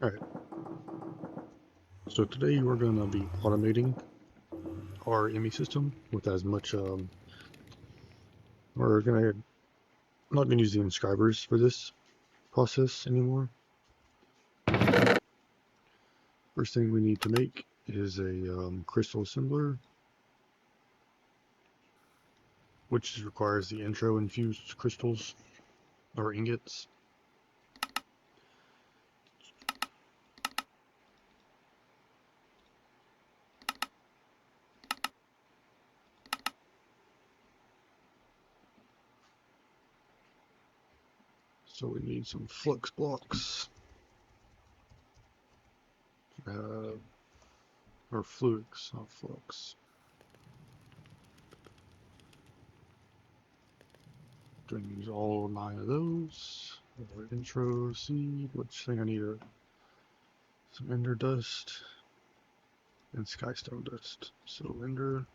Alright, so today we're going to be automating our ME system with as much, we're not going to use the inscribers for this process anymore. First thing we need to make is a crystal assembler, which requires the intro infused crystals or ingots. So we need some flux blocks, or flux, not flux. Going to use all 9 of those. Intro seed, which thing I need some ender dust and skystone dust. So ender.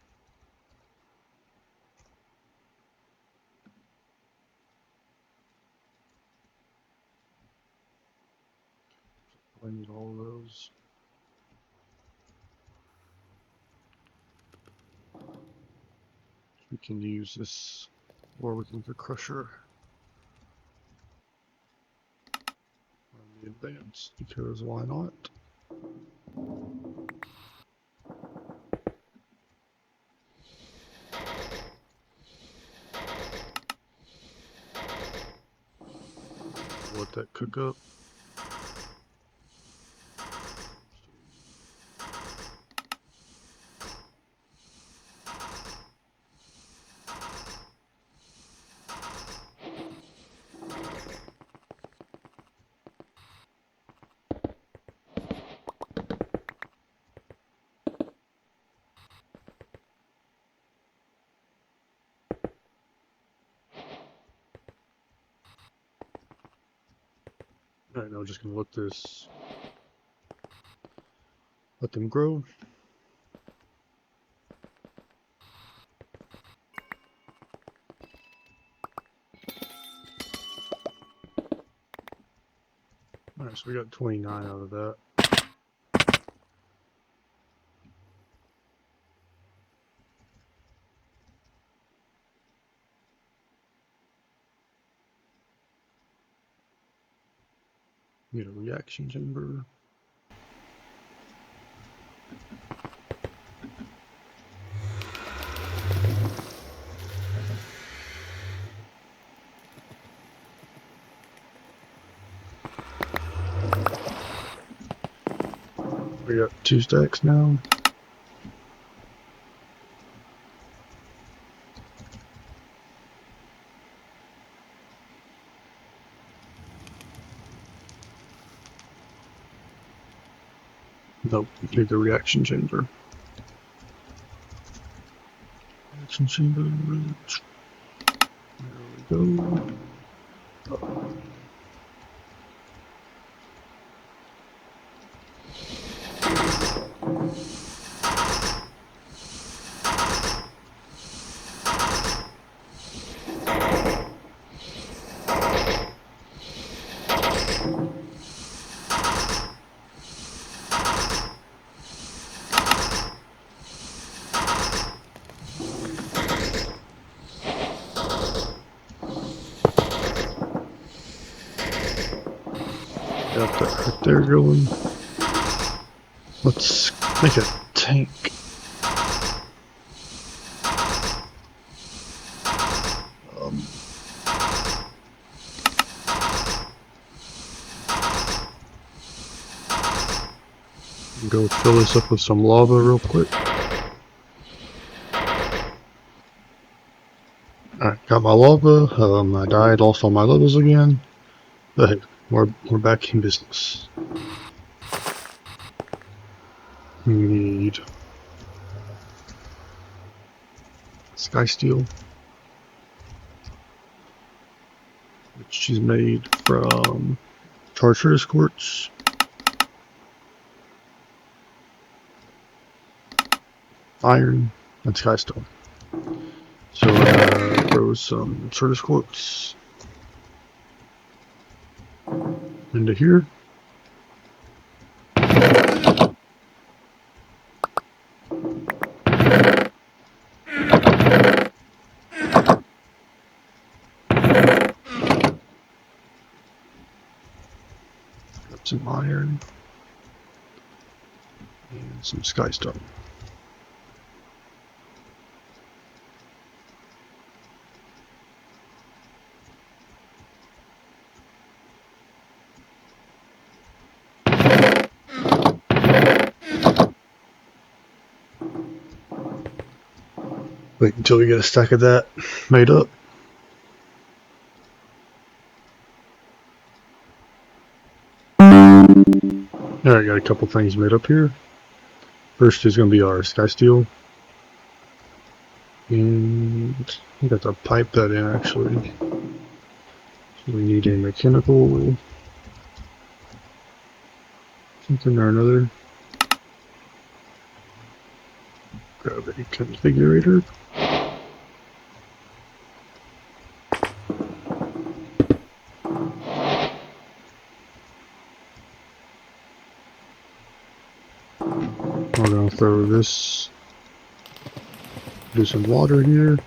I need all of those. We can use this, or we can use the crusher on the advanced, because why not? Let that cook up. Alright, now we're just gonna let them grow. Alright, so we got 29 out of that. Need a reaction chamber. We got 2 stacks now. Nope, need the reaction chamber. Reaction chamber. There we go. Got that right there going. Let's make a tank. Go fill this up with some lava real quick. Alright, got my lava. I died, lost all my levels again. But hey, we're back in business. We need sky steel, which is made from chartreuse quartz, iron, and skystone. So throw some chartreuse quartz into here. some iron, and some skystone. Wait until we get a stack of that made up. Alright, got a couple things made up here. First is going to be our sky steel. And we got to pipe that in actually. So we need a mechanical something or another. Grab a configurator. We're going to throw this, do some water here.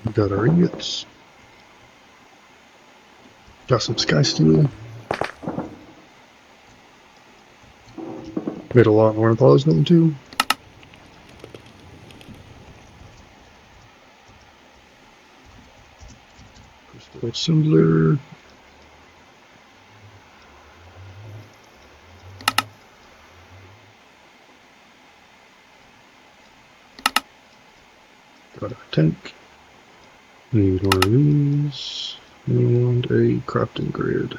We got our ingots. Got some sky steel. Made a lot more than I thought I was going to. Crystal assembler. Got a tank. Need one of these. And a crafting grid.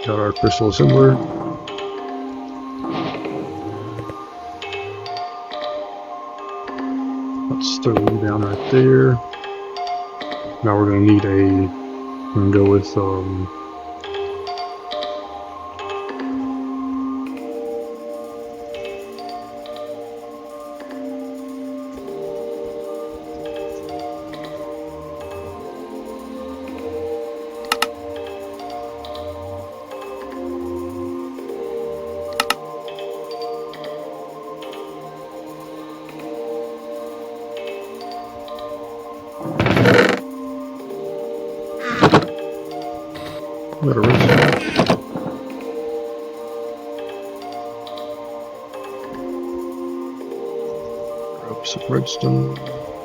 Got our crystal assembler. Let's throw you down right there. Now we're going to need we're going to go with grab some redstone,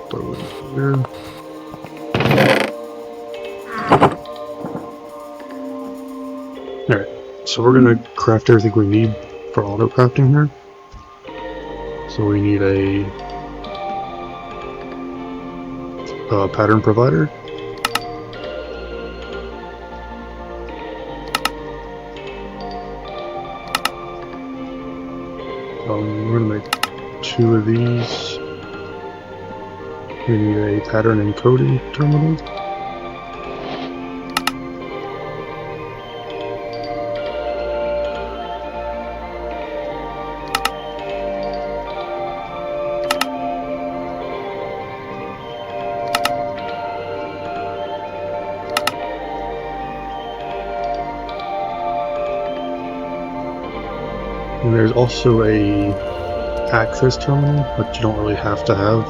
throw it in there. Alright, so we're going to craft everything we need for auto crafting here. So we need a pattern provider. We're going to make 2 of these. We need a pattern encoding terminal. And there's also a access terminal, but you don't really have to have.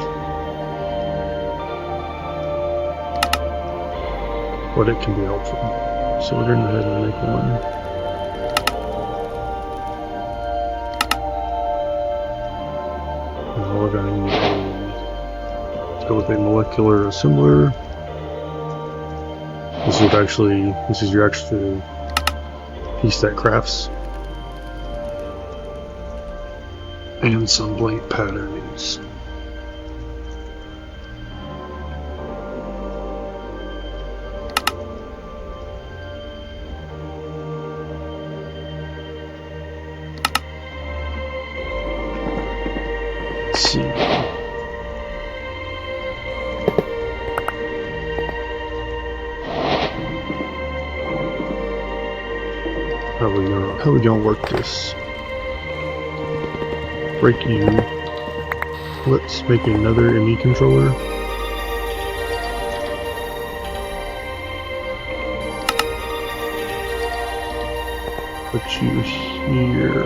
But it can be helpful. So we're going to go ahead and make one. Now we're going to need let's go with a molecular assembler. This is your actual piece that crafts. And some blank patterns. Let's see. How are we gonna work this? Break you. Let's make another ME controller. Put you here.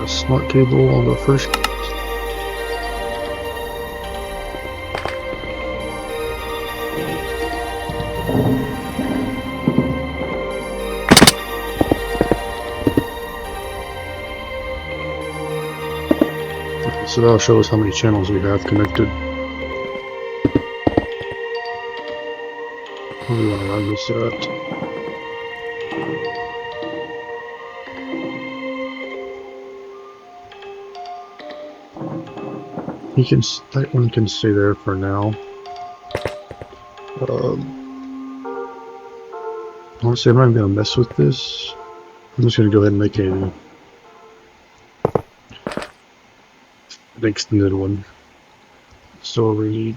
A smart cable on the first. So that'll show us how many channels we have connected. What do we want to run this at? That one can stay there for now. Honestly, I'm not even going to mess with this. I'm just going to go ahead and make an extended one. So we need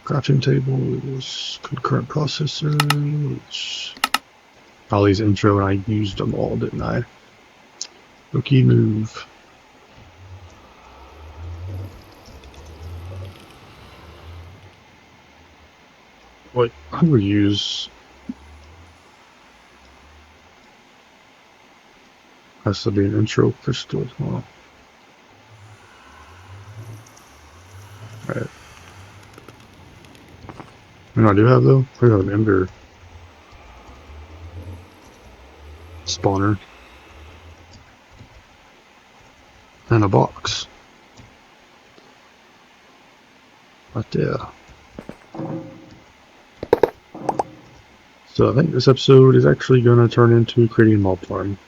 crafting tables, concurrent processors. All these intro, and I used them all, didn't I? Okay, move. What I would use has to be an intro crystal as well. Alright. You know what I do have though? I have an ender spawner and a box right there. So I think this episode is actually going to turn into creating a mob farm.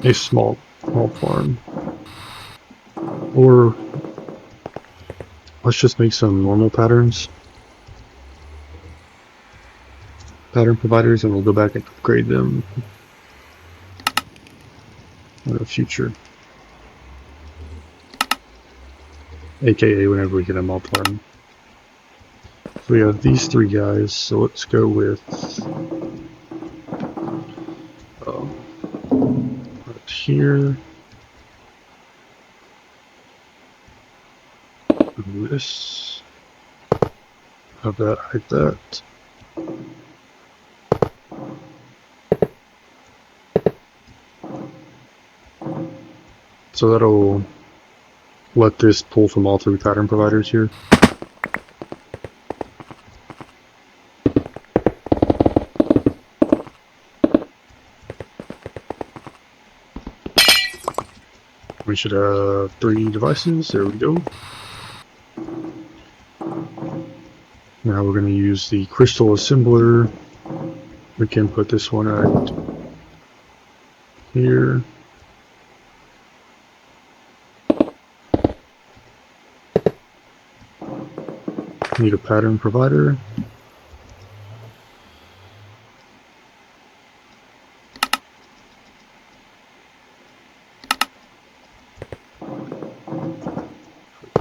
A small mob farm. Or let's just make some normal patterns. Pattern providers, and we'll go back and upgrade them in the future. AKA whenever we get a mob farm. So we have these three guys, so let's go with right here. And this. Have that like that. So that'll let this pull from all three pattern providers here. We should have 3 devices. There we go. Now we're going to use the crystal assembler. We can put this one right here. Need a pattern provider.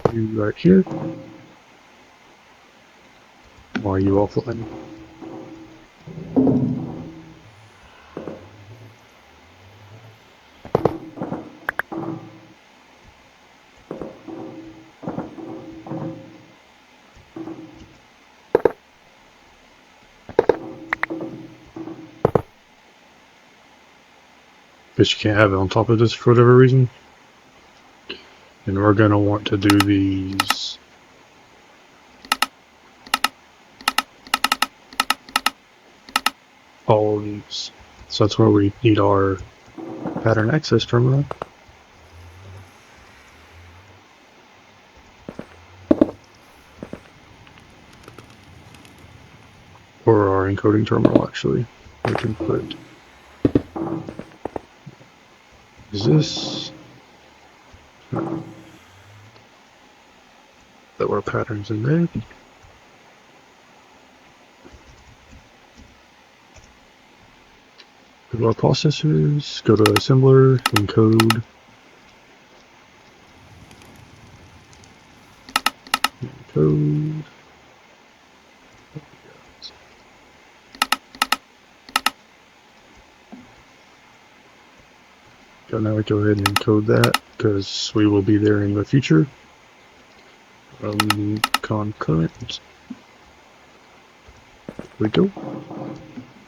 Put you right here. Why are you offline? Guess you can't have it on top of this for whatever reason. And we're going to want to do these all of these. So that's where we need our pattern access terminal. Or our encoding terminal, actually. We can put this. There were patterns in there. Go to our processors, go to assembler, encode. Encode. So now we go ahead and encode that because we will be there in the future. Concurrent. There we go.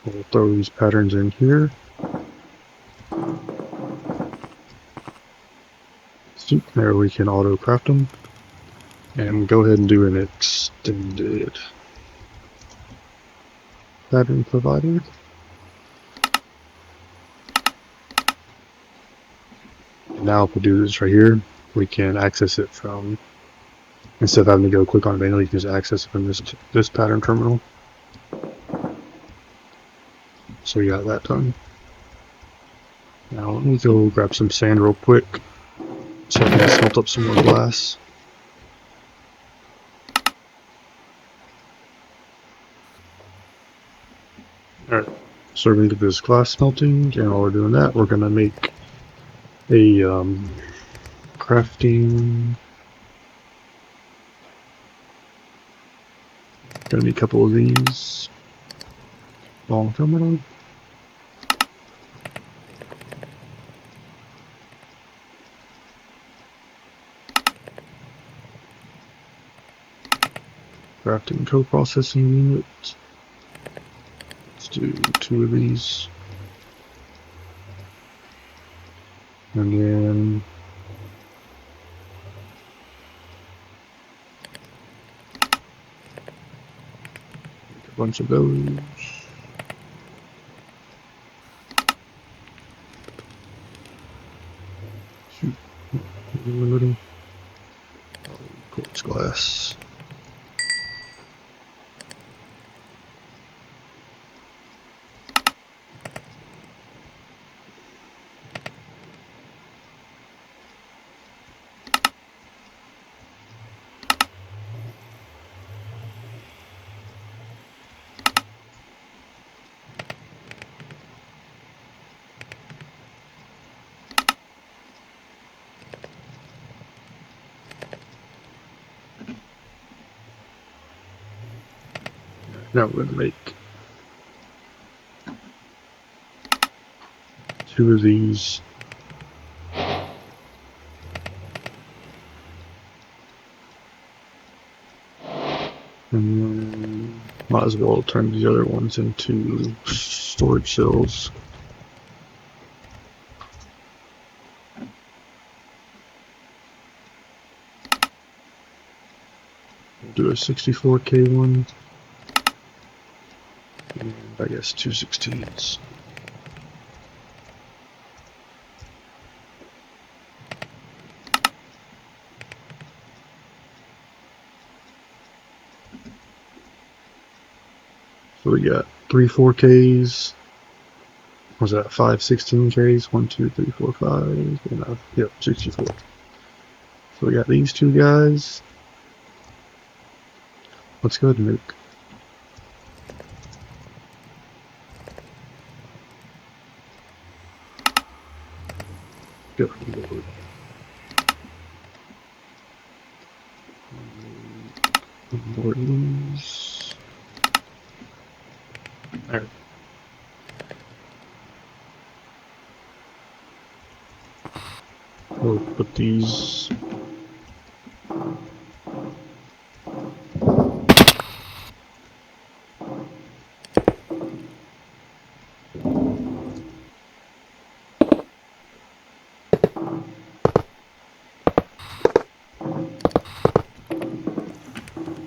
We'll throw these patterns in here. There we can auto craft them. And go ahead and do an extended pattern provider. Now if we do this right here, we can access it from, instead of having to go click on it manually, you can just access it from this pattern terminal. So we got that done. Now let me go grab some sand real quick so I can smelt up some more glass. Alright, so we're going to do this glass smelting, and while we're doing that, we're going to make a crafting. Gonna need a couple of these. Long terminal. Crafting co-processing unit. Let's do 2 of these. And then a bunch of those. Shoot. Limiting. Quartz glass. Now we're going to make 2 of these. And then might as well turn the other ones into storage cells. We'll do a 64K one. And I guess 2 16s. So we got 3 4Ks. What was that? 5 16Ks? 1, 2, 3, 4, 5. Yep, 64. So we got these 2 guys. Let's go ahead and make. Good lord. More of these. There. We'll put these.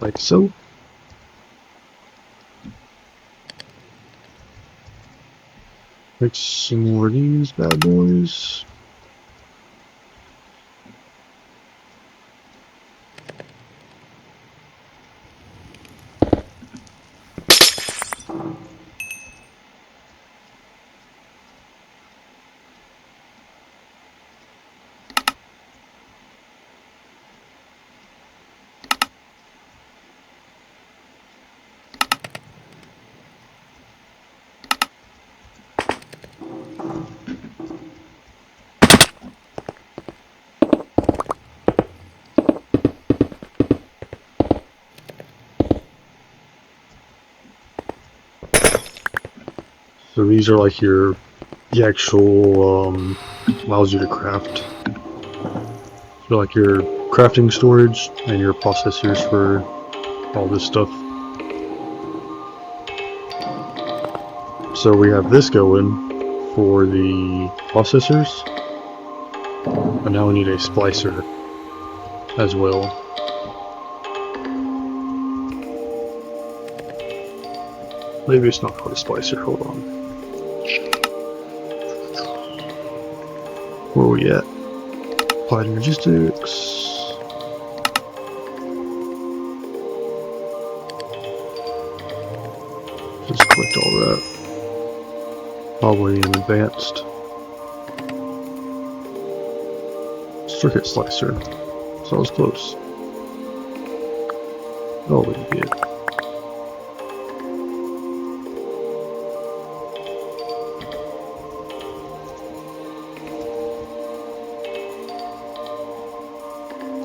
Like so. Make some more of these bad boys. So these are like the actual allows you to craft. So like your crafting storage and your processors for all this stuff. So we have this going for the processors, and now we need a splicer as well. Maybe it's not called a splicer, hold on. Where are we at? Applied Energistics. Just clicked all that. Probably in advanced. Circuit slicer. So I was close. Oh, we did.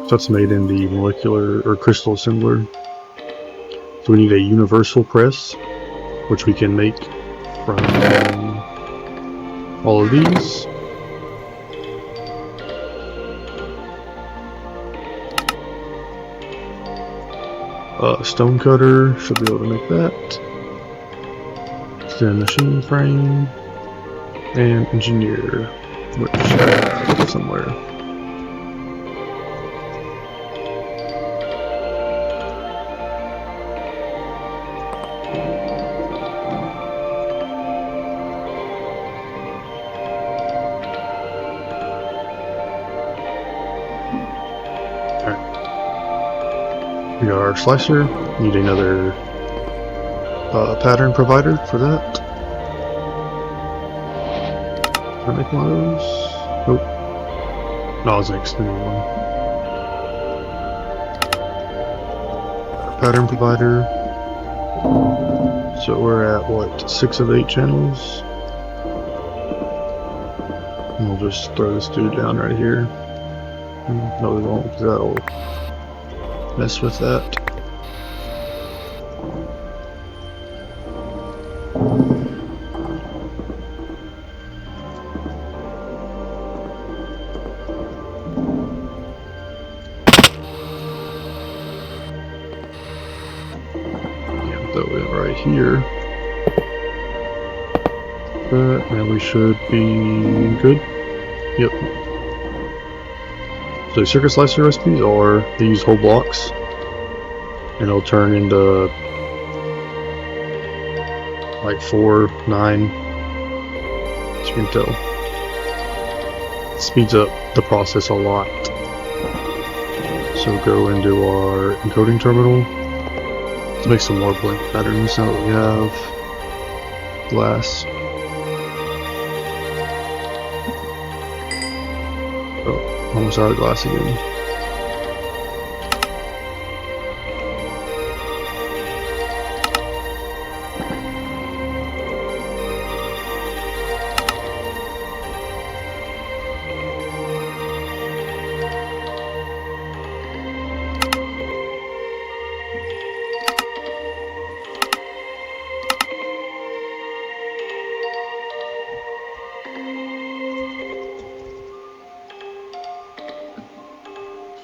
So that's made in the molecular or crystal assembler. So we need a universal press, which we can make from all of these. Stone cutter should be able to make that. Then machine frame and engineer, which I have somewhere. We got our slicer. Need another pattern provider for that. Can I make one of those? Nope. No, I was an extended one. Pattern provider. So we're at what, 6 of 8 channels? And we'll just throw this dude down right here. No, we won't, because that'll mess with that. Yeah, that went right here. And we should be good. Yep. So circuit slicer recipes are, they use whole blocks, and it'll turn into like 4, 9, as you can tell. It speeds up the process a lot. So go into our encoding terminal. Let's make some more blank patterns now that we have glass. Oh, almost out of glass again.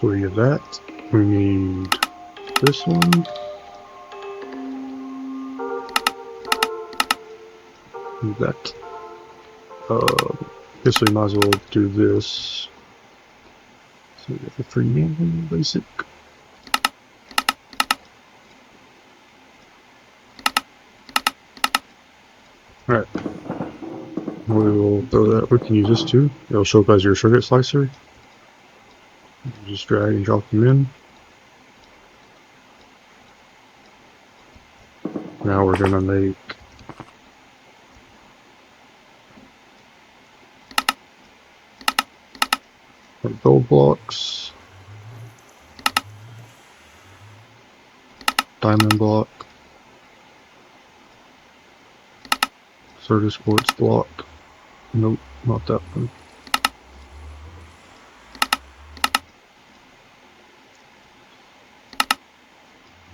So we get that. We need this one. Need that. Guess we might as well do this. So we get the freehand basic. Alright. We will throw that. We can use this too. It'll show up as your circuit slicer. Just drag and drop them in. Now we're gonna make our gold blocks, diamond block, Certus quartz block. Nope, not that one.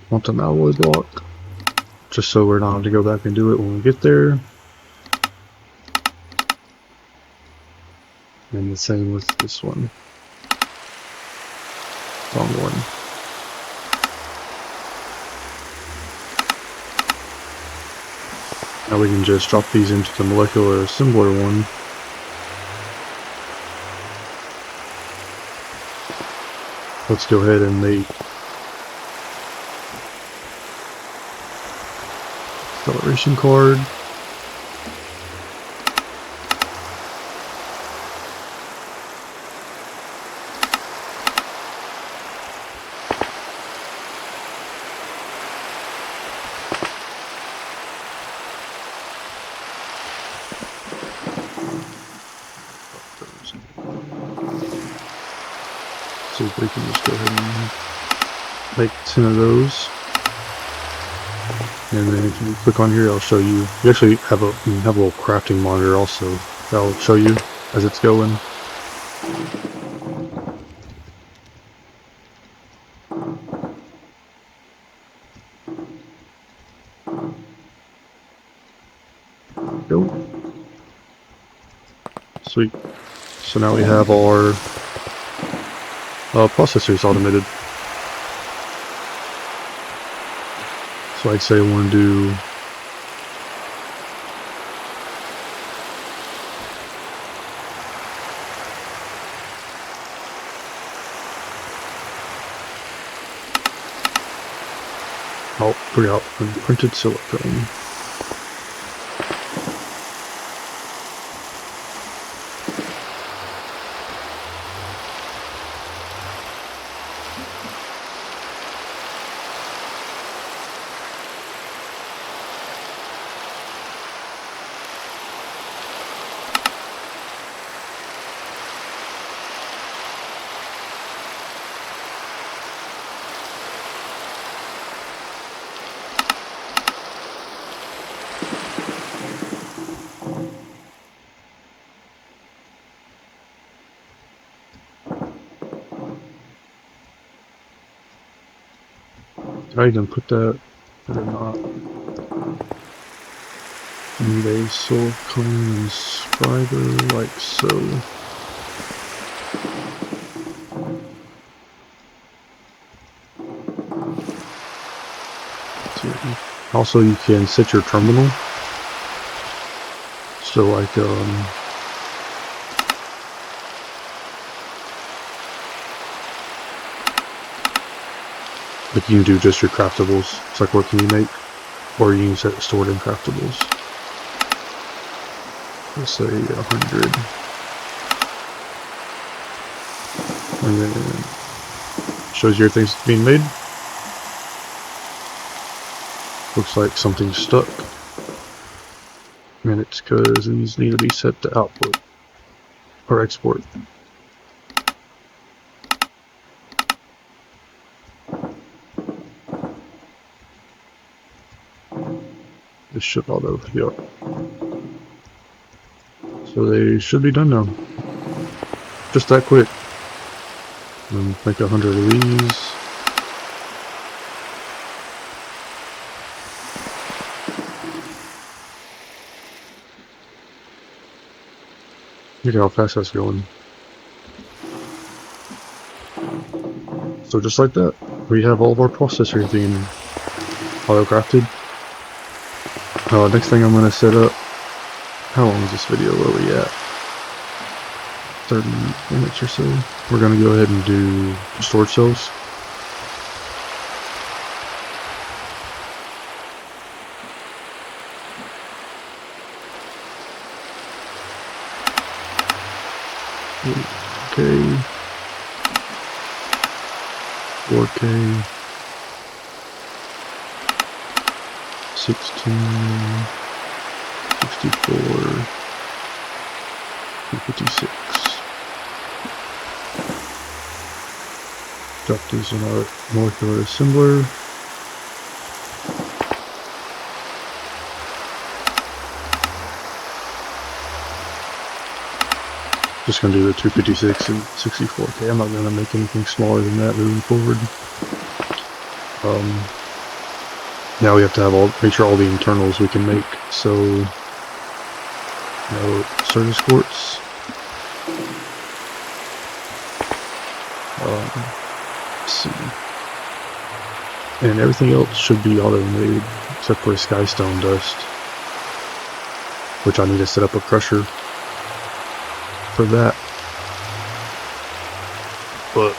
Want an alloy block, just so we're not having to go back and do it when we get there. And the same with this one. Wrong one. Now we can just drop these into the molecular assembler one. Let's go ahead and make acceleration card. So we can just go ahead and make 10 of those. And then if you click on here, I'll show you. You actually have a little crafting monitor also. That'll show you as it's going. Go. Sweet. So now we have our processors automated. So I'd say I want to do forgot printed silicone. Did I even put that or not? Need a silicone inscriber like so. Also, you can set your terminal. So like you can do just your craftables. It's like what can you make, or you can set it stored in craftables. Let's say 100, and then shows you everything's being made. Looks like something's stuck, and it's because these need to be set to output or export. This should auto, yeah. So they should be done now. Just that quick. And make 100 of these. Look at how fast that's going. So just like that, we have all of our processors being auto-crafted. Next thing I'm going to set up, how long is this video? Where are we at? 30 minutes or so. We're going to go ahead and do storage cells. Okay. 4K. 16, 64, 256. Drop these in our molecular assembler. Just going to do the 256 and 64K. I'm not going to make anything smaller than that moving forward. Now we have to have make sure all the internals we can make. So, service quartz. Let's see. And everything else should be auto-made except for skystone dust, which I need to set up a crusher for that. But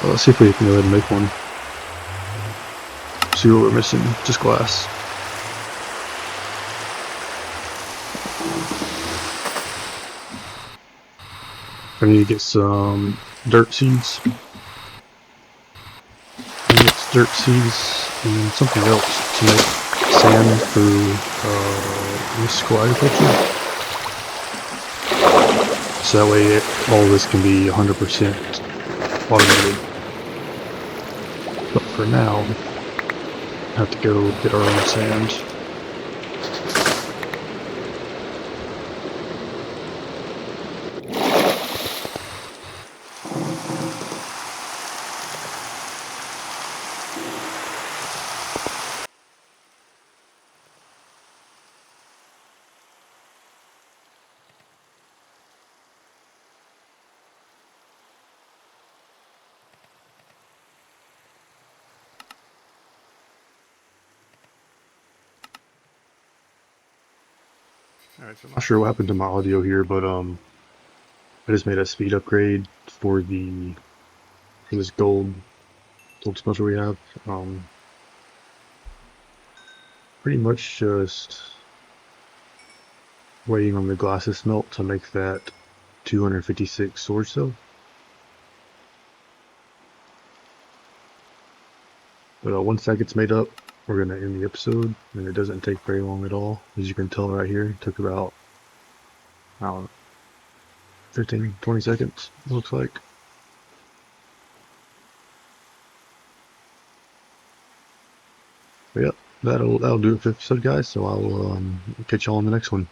let's see if we can go ahead and make one. See what we're missing, just glass. I need to get some dirt seeds. Dirt seeds and something else to make sand through mystical agriculture. So that way all of this can be 100% automated. But for now, I have to go get our own sand. Alright, so I'm not sure what happened to my audio here, but I just made a speed upgrade for this gold smelter we have. Pretty much just waiting on the glasses melt to make that 256 sword cell. But once that gets made up, we're going to end the episode, and it doesn't take very long at all. As you can tell right here, it took about, I don't know, 15, 20 seconds, it looks like. But yep, that'll do it for the episode, guys, so I'll catch y'all on the next one.